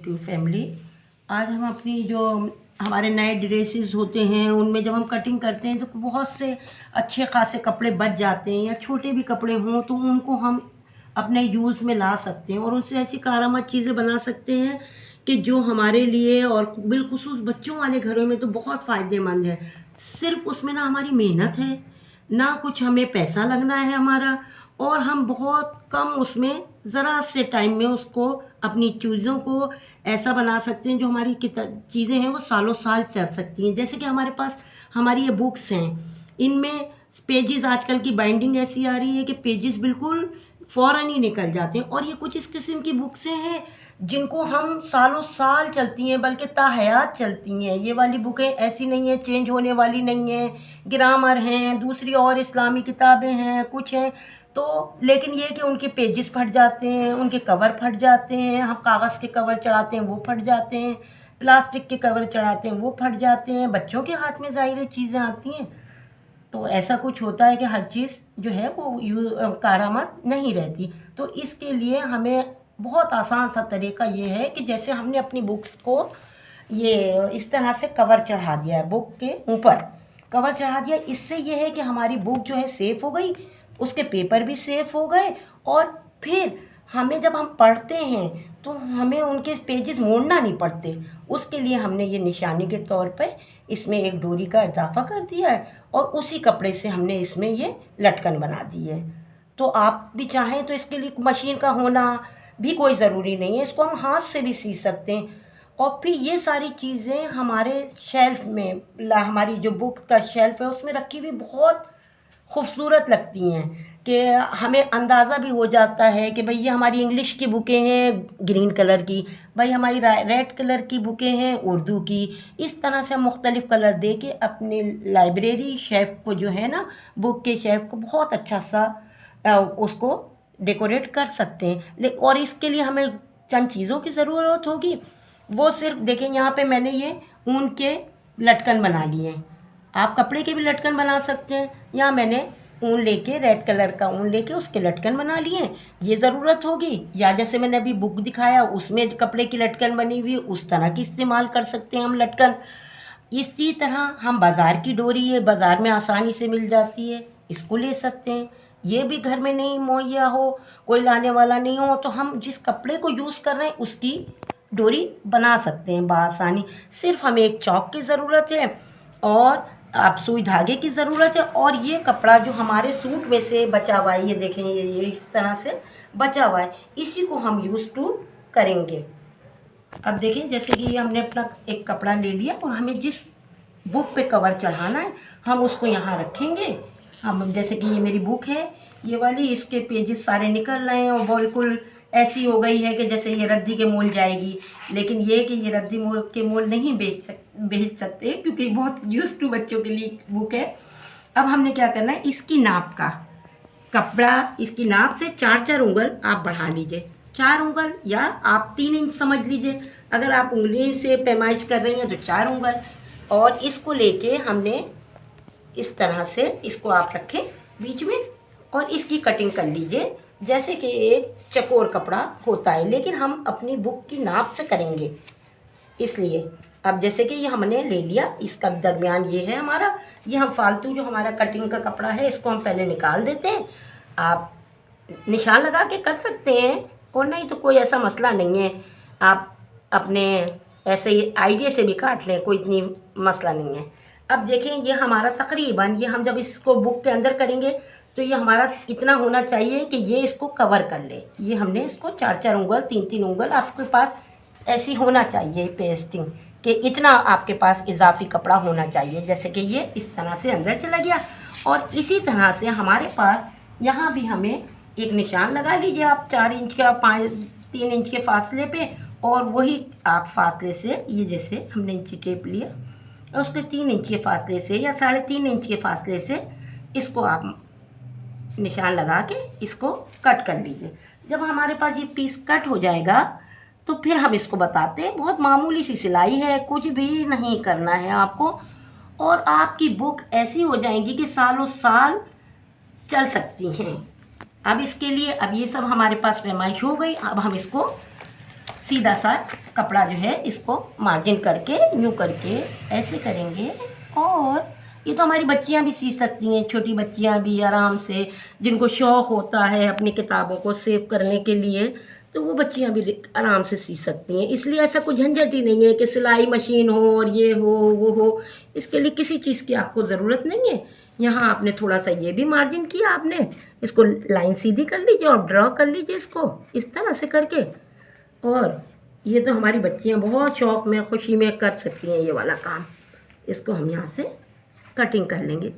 To family. आज हम अपनी जो हमारे नए ड्रेसेस होते हैं उनमें जब हम कटिंग करते हैं तो बहुत से अच्छे खासे कपड़े बच जाते हैं, या छोटे भी कपड़े हों तो उनको हम अपने यूज़ में ला सकते हैं और उनसे ऐसी कारामद चीज़ें बना सकते हैं कि जो हमारे लिए और बिलखुसूस बच्चों वाले घरों में तो बहुत फ़ायदेमंद है। सिर्फ उसमें ना हमारी मेहनत है, ना कुछ हमें पैसा लगना है हमारा, और हम बहुत कम उसमें ज़रा से टाइम में उसको अपनी चीज़ों को ऐसा बना सकते हैं जो हमारी चीज़ें हैं वो सालों साल चल सकती हैं। जैसे कि हमारे पास हमारी ये बुक्स हैं, इनमें पेजेस आजकल की बाइंडिंग ऐसी आ रही है कि पेजेस बिल्कुल फ़ौरन ही निकल जाते हैं, और ये कुछ इस किस्म की बुक्सें हैं जिनको हम सालों साल चलती हैं, बल्कि ताहयात चलती हैं। ये वाली बुकें ऐसी नहीं हैं, चेंज होने वाली नहीं हैं। ग्रामर हैं, दूसरी और इस्लामी किताबें हैं, कुछ हैं तो, लेकिन ये कि उनके पेजेस फट जाते हैं, उनके कवर फट जाते हैं। हम कागज़ के कवर चढ़ाते हैं वो फट जाते हैं, प्लास्टिक के कवर चढ़ाते हैं वो फट जाते हैं। बच्चों के हाथ में ज़ाहिर चीज़ें आती हैं, तो ऐसा कुछ होता है कि हर चीज़ जो है वो कारामद नहीं रहती। तो इसके लिए हमें बहुत आसान सा तरीका ये है कि जैसे हमने अपनी बुक्स को ये इस तरह से कवर चढ़ा दिया है, बुक के ऊपर कवर चढ़ा दिया, इससे ये है कि हमारी बुक जो है सेफ़ हो गई, उसके पेपर भी सेफ़ हो गए, और फिर हमें जब हम पढ़ते हैं तो हमें उनके पेजेस मोड़ना नहीं पड़ते। उसके लिए हमने ये निशानी के तौर पे इसमें एक डोरी का इजाफा कर दिया है, और उसी कपड़े से हमने इसमें ये लटकन बना दी है। तो आप भी चाहें तो इसके लिए मशीन का होना भी कोई ज़रूरी नहीं है, इसको हम हाथ से भी सी सकते हैं। और फिर ये सारी चीज़ें हमारे शेल्फ़ में, हमारी जो बुक का शेल्फ़ है उसमें रखी हुई बहुत खूबसूरत लगती हैं कि हमें अंदाज़ा भी हो जाता है कि भाई ये हमारी इंग्लिश की बुकें हैं ग्रीन कलर की, भाई हमारी रेड कलर की बुकें हैं उर्दू की। इस तरह से हम मुख्तलिफ़ कलर दे के अपने लाइब्रेरी शेल्फ को जो है ना, बुक के शेल्फ को बहुत अच्छा सा उसको डेकोरेट कर सकते हैं। और इसके लिए हमें चंद चीज़ों की ज़रूरत होगी। वो सिर्फ देखें, यहाँ पे मैंने ये ऊन के लटकन बना लिए हैं, आप कपड़े के भी लटकन बना सकते हैं। यहाँ मैंने ऊन लेके, रेड कलर का ऊन लेके उसके लटकन बना लिए हैं, ये ज़रूरत होगी। या जैसे मैंने अभी बुक दिखाया उसमें कपड़े की लटकन बनी हुई, उस तरह की इस्तेमाल कर सकते हैं हम लटकन। इसी तरह हम बाज़ार की डोरी है, बाज़ार में आसानी से मिल जाती है, इसको ले सकते हैं। ये भी घर में नहीं मुहैया हो, कोई लाने वाला नहीं हो, तो हम जिस कपड़े को यूज़ कर रहे हैं उसकी डोरी बना सकते हैं बासानी। सिर्फ हमें एक चौक की ज़रूरत है और आप सुई धागे की ज़रूरत है, और ये कपड़ा जो हमारे सूट में से बचा हुआ है, ये देखें ये इस तरह से बचा हुआ है, इसी को हम यूज़ टू करेंगे। अब देखें जैसे कि हमने अपना एक कपड़ा ले लिया और हमें जिस बुक पे कवर चढ़ाना है हम उसको यहाँ रखेंगे। अब जैसे कि ये मेरी बुक है ये वाली, इसके पेजेस सारे निकल रहे हैं और बिल्कुल ऐसी हो गई है कि जैसे ये रद्दी के मोल जाएगी, लेकिन ये कि ये रद्दी मोल के मोल नहीं बेच सकते क्योंकि बहुत यूज़ टू बच्चों के लिए बुक है। अब हमने क्या करना है, इसकी नाप का कपड़ा, इसकी नाप से 4-4 उंगल आप बढ़ा लीजिए, 4 उंगल या आप 3 इंच समझ लीजिए। अगर आप उंगली से पैमाइश कर रही हैं तो 4 उंगल, और इसको लेके हमने इस तरह से इसको आप रखें बीच में और इसकी कटिंग कर लीजिए जैसे कि एक चकोर कपड़ा होता है, लेकिन हम अपनी बुक की नाप से करेंगे इसलिए। अब जैसे कि ये हमने ले लिया, इसका दरमियान ये है हमारा, ये हम फालतू जो हमारा कटिंग का कपड़ा है इसको हम पहले निकाल देते हैं। आप निशान लगा के कर सकते हैं और नहीं तो कोई ऐसा मसला नहीं है, आप अपने ऐसे ही आइडिया से भी काट लें, कोई इतनी मसला नहीं है। अब देखें ये हमारा तकरीबन, ये हम जब इसको बुक के अंदर करेंगे तो ये हमारा इतना होना चाहिए कि ये इसको कवर कर ले। ये हमने इसको 4-4 उंगल, 3-3 उंगल आपके पास ऐसी होना चाहिए पेस्टिंग कि इतना आपके पास इजाफी कपड़ा होना चाहिए, जैसे कि ये इस तरह से अंदर चला गया। और इसी तरह से हमारे पास यहाँ भी हमें एक निशान लगा लीजिए आप 4 इंच का, 3 इंच के फासले पे, और वही आप फासले से ये जैसे हमने इंची टेप लिया और उसके 3 इंच के फासले से या 3.5 इंच के फासले से इसको आप निशान लगा के इसको कट कर लीजिए। जब हमारे पास ये पीस कट हो जाएगा तो फिर हम इसको बताते हैं, बहुत मामूली सी सिलाई है, कुछ भी नहीं करना है आपको, और आपकी बुक ऐसी हो जाएगी कि सालों साल चल सकती हैं। अब इसके लिए अब ये सब हमारे पास पैमाइश हो गई, अब हम इसको सीधा सा कपड़ा जो है इसको मार्जिन करके यूँ करके ऐसे करेंगे। और ये तो हमारी बच्चियां भी सी सकती हैं, छोटी बच्चियां भी आराम से, जिनको शौक़ होता है अपनी किताबों को सेव करने के लिए, तो वो बच्चियां भी आराम से सी सकती हैं। इसलिए ऐसा कुछ झंझट ही नहीं है कि सिलाई मशीन हो और ये हो वो हो, इसके लिए किसी चीज़ की आपको ज़रूरत नहीं है। यहाँ आपने थोड़ा सा ये भी मार्जिन किया, आपने इसको लाइन सीधी कर लीजिए और ड्रॉ कर लीजिए इसको इस तरह से करके। और ये तो हमारी बच्चियाँ बहुत शौक़ में खुशी में कर सकती हैं ये वाला काम। इसको हम यहाँ से कटिंग कर लेंगे।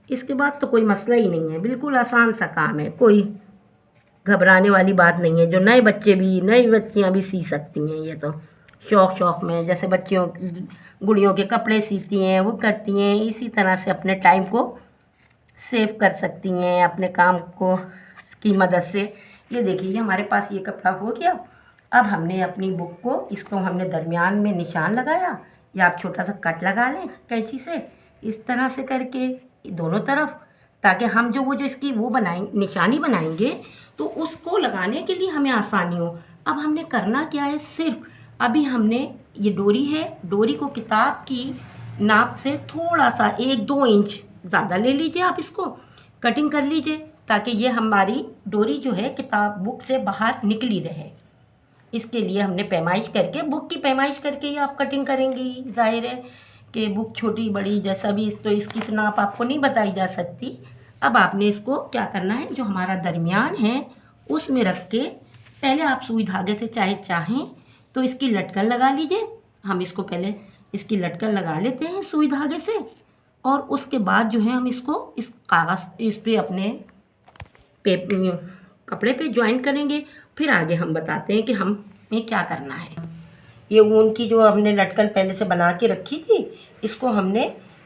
इसके बाद तो कोई मसला ही नहीं है, बिल्कुल आसान सा काम है, कोई घबराने वाली बात नहीं है। जो नए बच्चे भी, नई बच्चियाँ भी सी सकती हैं। ये तो शौक़ में, जैसे बच्चियों गुड़ियों के कपड़े सीती हैं वो करती हैं, इसी तरह से अपने टाइम को सेव कर सकती हैं अपने काम को की मदद से। ये देखिए हमारे पास ये कपड़ा हो गया। अब हमने अपनी बुक को, इसको हमने दरमियान में निशान लगाया, या आप छोटा सा कट लगा लें कैंची से इस तरह से करके दोनों तरफ, ताकि हम जो इसकी वो बनाएंगे, निशानी बनाएंगे, तो उसको लगाने के लिए हमें आसानी हो। अब हमने करना क्या है, सिर्फ अभी हमने ये डोरी है, डोरी को किताब की नाप से थोड़ा सा 1-2 इंच ज़्यादा ले लीजिए, आप इसको कटिंग कर लीजिए, ताकि ये हमारी डोरी जो है किताब बुक से बाहर निकली रहे। इसके लिए हमने पैमाइश करके, बुक की पैमाइश करके ही आप कटिंग करेंगी। जाहिर है कि बुक छोटी बड़ी जैसा भी, तो इसकी तो नाप आपको नहीं बताई जा सकती। अब आपने इसको क्या करना है, जो हमारा दरमियान है उसमें रख के पहले आप सुई धागे से चाहें तो इसकी लटकन लगा लीजिए। हम इसको पहले इसकी लटकन लगा लेते हैं सुई धागे से, और उसके बाद जो है हम इसको इस कागज़ इस पे अपने कपड़े पे ज्वाइन करेंगे। फिर आगे हम बताते हैं कि हमें क्या करना है। ये ऊन की जो हमने लटकन पहले से बना के रखी थी, इसको हमने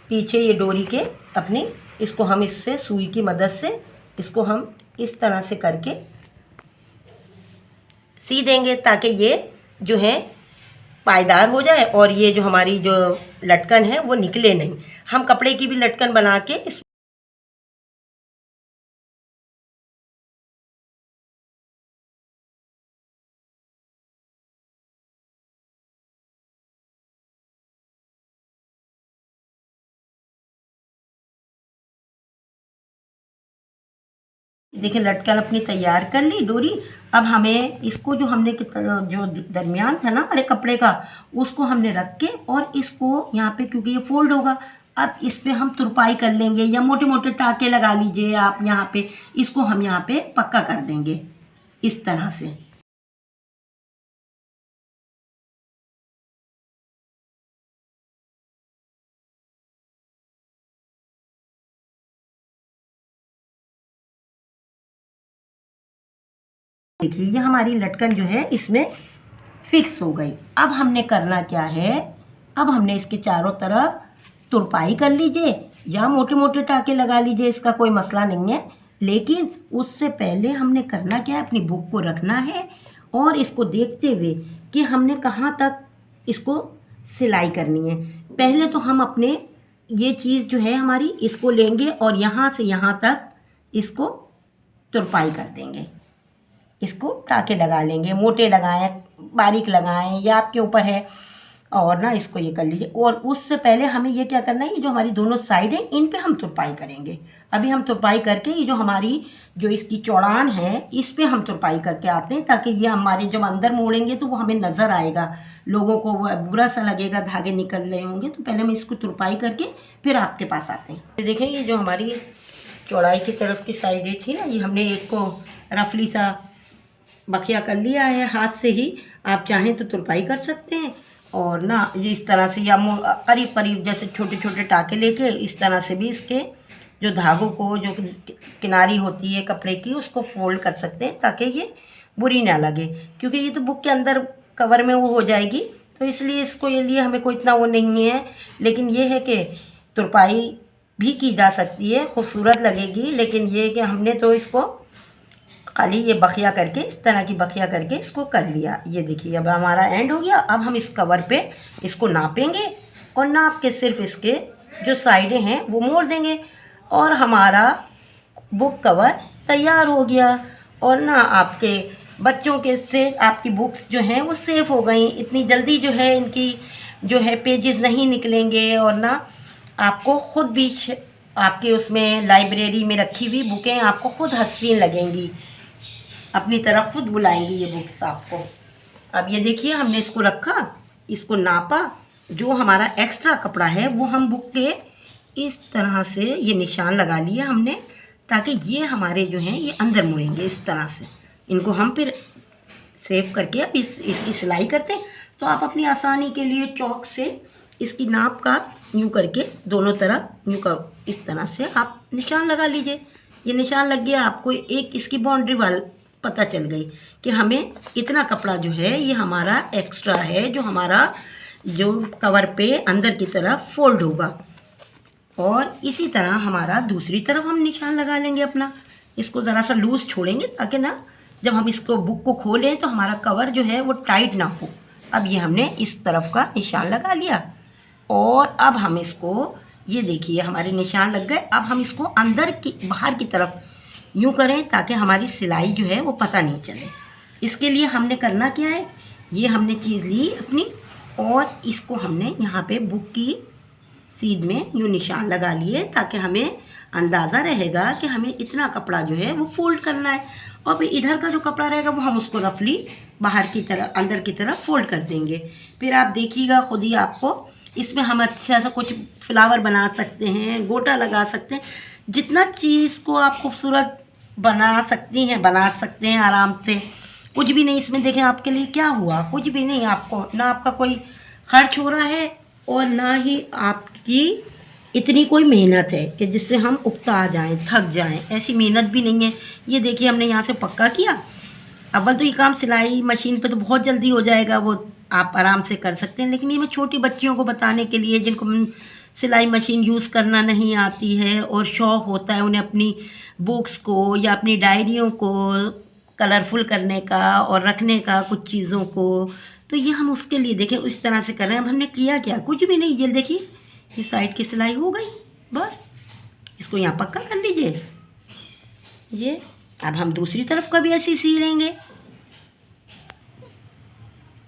पीछे ये डोरी के अपनी, इसको हम इससे सुई की मदद से इसको हम इस तरह से करके सी देंगे, ताकि ये जो है पायदार हो जाए और ये जो हमारी जो लटकन है वो निकले नहीं। हम कपड़े की भी लटकन बना के इस देखिए लटकन अपनी तैयार कर ली डोरी। अब हमें इसको जो हमने जो दरमियान था ना हमारे कपड़े का, उसको हमने रख के और इसको यहाँ पे, क्योंकि ये फोल्ड होगा, अब इस पे हम तुरपाई कर लेंगे, या मोटे मोटे टाके लगा लीजिए आप यहाँ पे। इसको हम यहाँ पे पक्का कर देंगे इस तरह से। देखिए ये हमारी लटकन जो है इसमें फिक्स हो गई। अब हमने करना क्या है, अब हमने इसके चारों तरफ तुरपाई कर लीजिए या मोटे मोटे टाके लगा लीजिए, इसका कोई मसला नहीं है। लेकिन उससे पहले हमने करना क्या है, अपनी बुक को रखना है और इसको देखते हुए कि हमने कहाँ तक इसको सिलाई करनी है। पहले तो हम अपने ये चीज़ जो है हमारी, इसको लेंगे और यहाँ से यहाँ तक इसको तुरपाई कर देंगे। इसको टाके लगा लेंगे, मोटे लगाएं बारीक लगाएं या आपके ऊपर है, और ना इसको ये कर लीजिए। और उससे पहले हमें ये क्या करना है, ये जो हमारी दोनों साइड है इन पे हम तुरपाई करेंगे। अभी हम तुरपाई करके ये जो हमारी जो इसकी चौड़ान है इस पे हम तुरपाई करके आते हैं, ताकि ये हमारे जब अंदर मोड़ेंगे तो वो हमें नज़र आएगा, लोगों को वो बुरा सा लगेगा धागे निकल रहे होंगे। तो पहले हम इसको तुरपाई करके फिर आपके पास आते हैं। देखें ये जो हमारी चौड़ाई की तरफ की साइड थी ना, ये हमने एक को रफली सा बखिया कर लिया है हाथ से ही। आप चाहें तो तुरपाई कर सकते हैं, और ना ये इस तरह से या करीब करीब जैसे छोटे छोटे टाके लेके इस तरह से भी इसके जो धागों को, जो किनारी होती है कपड़े की, उसको फोल्ड कर सकते हैं, ताकि ये बुरी ना लगे। क्योंकि ये तो बुक के अंदर कवर में वो हो जाएगी, तो इसलिए इसको ये लिए हमें कोई इतना वो नहीं है। लेकिन ये है कि तुरपाई भी की जा सकती है, खूबसूरत लगेगी। लेकिन ये कि हमने तो इसको खाली ये बखिया करके, इस तरह की बखिया करके इसको कर लिया। ये देखिए अब हमारा एंड हो गया। अब हम इस कवर पे इसको नापेंगे और नाप के सिर्फ इसके जो साइडें हैं वो मोड़ देंगे, और हमारा बुक कवर तैयार हो गया। और ना आपके बच्चों के से आपकी बुक्स जो हैं वो सेफ़ हो गई। इतनी जल्दी जो है इनकी जो है पेजेस नहीं निकलेंगे, और ना आपको ख़ुद भी आपके उसमें लाइब्रेरी में रखी हुई बुकें आपको ख़ुद हसीन लगेंगी, अपनी तरफ खुद बुलाएंगी ये बुक्स आपको। अब ये देखिए हमने इसको रखा, इसको नापा, जो हमारा एक्स्ट्रा कपड़ा है वो हम बुक के इस तरह से ये निशान लगा लिया हमने, ताकि ये हमारे जो हैं ये अंदर मुड़ेंगे इस तरह से। इनको हम फिर सेव करके अब इसकी सिलाई करते हैं। तो आप अपनी आसानी के लिए चौक से इसकी नाप का यूँ करके दोनों तरफ यूँ कर इस तरह से आप निशान लगा लीजिए। ये निशान लग गया, आपको एक इसकी बाउंड्री वाल पता चल गई कि हमें इतना कपड़ा जो है ये हमारा एक्स्ट्रा है, जो हमारा जो कवर पे अंदर की तरफ फोल्ड होगा। और इसी तरह हमारा दूसरी तरफ हम निशान लगा लेंगे अपना। इसको ज़रा सा लूज़ छोड़ेंगे ताकि ना जब हम इसको बुक को खोलें तो हमारा कवर जो है वो टाइट ना हो। अब ये हमने इस तरफ का निशान लगा लिया, और अब हम इसको, ये देखिए हमारे निशान लग गए। अब हम इसको अंदर की बाहर की तरफ यूँ करें ताकि हमारी सिलाई जो है वो पता नहीं चले। इसके लिए हमने करना क्या है, ये हमने चीज़ ली अपनी, और इसको हमने यहाँ पे बुक की सीध में यूँ निशान लगा लिए ताकि हमें अंदाज़ा रहेगा कि हमें इतना कपड़ा जो है वो फोल्ड करना है। और फिर इधर का जो कपड़ा रहेगा वो हम उसको रफली बाहर की तरफ अंदर की तरफ फोल्ड कर देंगे। फिर आप देखिएगा खुद ही आपको, इसमें हम अच्छा सा कुछ फ्लावर बना सकते हैं, गोटा लगा सकते हैं, जितना चीज़ को आप खूबसूरत बना सकती हैं बना सकते हैं आराम से। कुछ भी नहीं इसमें, देखें आपके लिए क्या हुआ, कुछ भी नहीं, आपको ना आपका कोई खर्च हो रहा है और ना ही आपकी इतनी कोई मेहनत है कि जिससे हम उकता जाएं, थक जाएं, ऐसी मेहनत भी नहीं है। ये देखिए हमने यहाँ से पक्का किया। अव्वल तो ये काम सिलाई मशीन पे तो बहुत जल्दी हो जाएगा, वो आप आराम से कर सकते हैं, लेकिन ये मैं छोटी बच्चियों को बताने के लिए जिनको सिलाई मशीन यूज़ करना नहीं आती है और शौक़ होता है उन्हें अपनी बुक्स को या अपनी डायरियों को कलरफुल करने का और रखने का कुछ चीज़ों को, तो ये हम उसके लिए देखें इस तरह से कर रहे हैं। अब हमने किया क्या, कुछ भी नहीं, ये देखिए ये साइड की सिलाई हो गई, बस इसको यहाँ पक्का कर लीजिए। ये अब हम दूसरी तरफ का भी ऐसे ही सी लेंगे।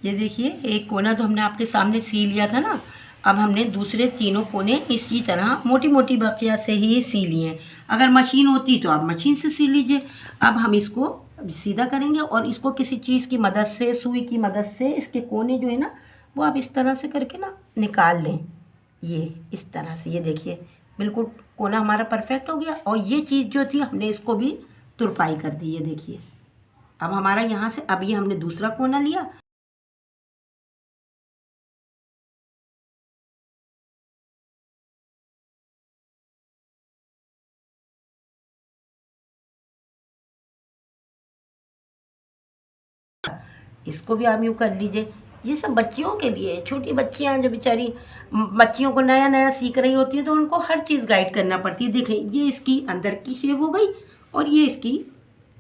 ये देखिए एक कोना तो हमने आपके सामने सी लिया था ना, अब हमने दूसरे तीनों कोने इसी तरह मोटी मोटी बकिया से ही सी लिए। अगर मशीन होती तो आप मशीन से सी लीजिए। अब हम इसको सीधा करेंगे और इसको किसी चीज़ की मदद से, सुई की मदद से इसके कोने जो है ना वो आप इस तरह से करके ना निकाल लें। ये इस तरह से, ये देखिए बिल्कुल कोना हमारा परफेक्ट हो गया। और ये चीज़ जो थी हमने इसको भी तुरपाई कर दी, ये देखिए। अब हमारा यहाँ से, अब ये हमने दूसरा कोना लिया, इसको भी आप यूँ कर लीजिए। ये सब बच्चियों के लिए, छोटी बच्चियाँ जो बेचारी बच्चियों को नया नया सीख रही होती है तो उनको हर चीज़ गाइड करना पड़ती है। देखें ये इसकी अंदर की शेप हो गई और ये इसकी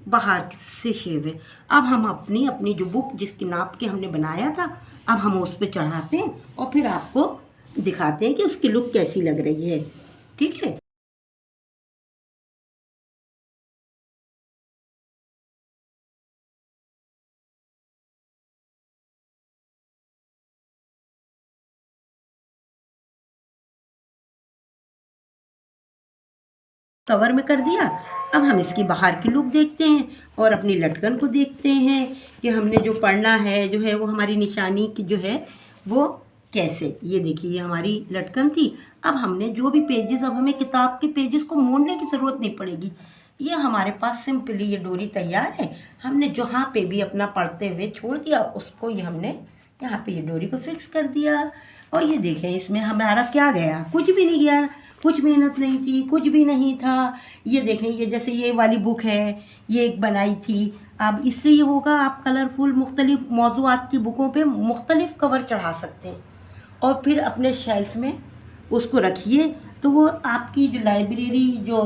बाहर से शेप है। अब हम अपनी अपनी जो बुक जिसकी नाप के हमने बनाया था, अब हम उस पर चढ़ाते हैं और फिर आपको दिखाते हैं कि उसकी लुक कैसी लग रही है। ठीक है। कवर में कर दिया। अब हम इसकी बाहर की लुक देखते हैं और अपनी लटकन को देखते हैं कि हमने जो पढ़ना है जो है वो हमारी निशानी की जो है वो कैसे। ये देखिए ये हमारी लटकन थी। अब हमने जो भी पेजेस, अब हमें किताब के पेजेस को मोड़ने की ज़रूरत नहीं पड़ेगी। ये हमारे पास सिंपली ये डोरी तैयार है। हमने जहाँ पे भी अपना पढ़ते हुए छोड़ दिया उसको ये हमने यहाँ पे ये डोरी को फिक्स कर दिया। और ये देखें इसमें हमारा क्या गया, कुछ भी नहीं गया, कुछ मेहनत नहीं थी, कुछ भी नहीं था। ये देखें ये जैसे ये वाली बुक है, ये एक बनाई थी। अब इससे ये होगा आप कलरफुल मुख्तलिफ मौज़ूआत की बुकों पे मुख्तलिफ कवर चढ़ा सकते हैं और फिर अपने शेल्फ में उसको रखिए तो वो आपकी जो लाइब्रेरी जो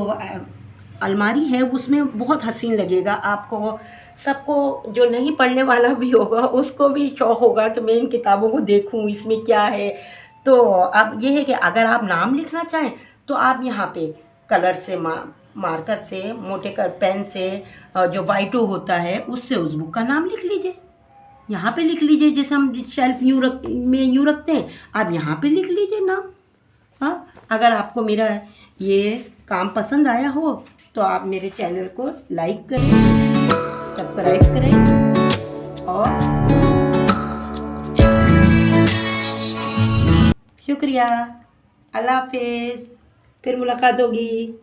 अलमारी है उसमें बहुत हसीन लगेगा आपको। सबको जो नहीं पढ़ने वाला भी होगा उसको भी शौक़ होगा कि मैं इन किताबों को देखूं इसमें क्या है। तो अब ये है कि अगर आप नाम लिखना चाहें तो आप यहाँ पे कलर से मार्कर से, मोटे कर पेन से, जो वाइटो होता है उससे उस बुक का नाम लिख लीजिए। यहाँ पे लिख लीजिए, जैसे हम शेल्फ यूँ रखते हैं, आप यहाँ पे लिख लीजिए नाम। हाँ, अगर आपको मेरा ये काम पसंद आया हो तो आप मेरे चैनल को लाइक करें, सब्सक्राइब करें और शुक्रिया। अल्लाह हाफिज़, फिर मुलाकात होगी।